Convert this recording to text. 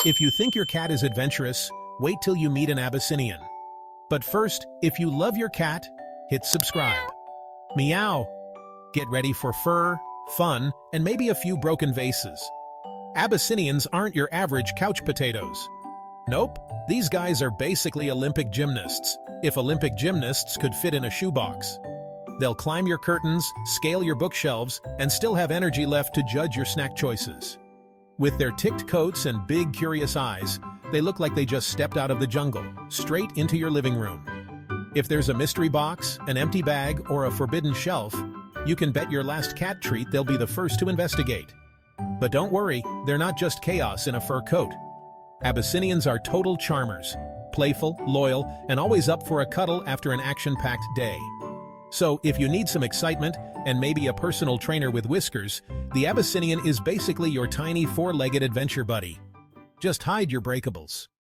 If you think your cat is adventurous, wait till you meet an Abyssinian. But first, if you love your cat, hit subscribe. Meow! Get ready for fur, fun, and maybe a few broken vases. Abyssinians aren't your average couch potatoes. Nope, these guys are basically Olympic gymnasts, if Olympic gymnasts could fit in a shoebox. They'll climb your curtains, scale your bookshelves, and still have energy left to judge your snack choices. With their ticked coats and big, curious eyes, they look like they just stepped out of the jungle, straight into your living room. If there's a mystery box, an empty bag, or a forbidden shelf, you can bet your last cat treat they'll be the first to investigate. But don't worry, they're not just chaos in a fur coat. Abyssinians are total charmers, playful, loyal, and always up for a cuddle after an action-packed day. So, if you need some excitement, and maybe a personal trainer with whiskers, the Abyssinian is basically your tiny four-legged adventure buddy. Just hide your breakables.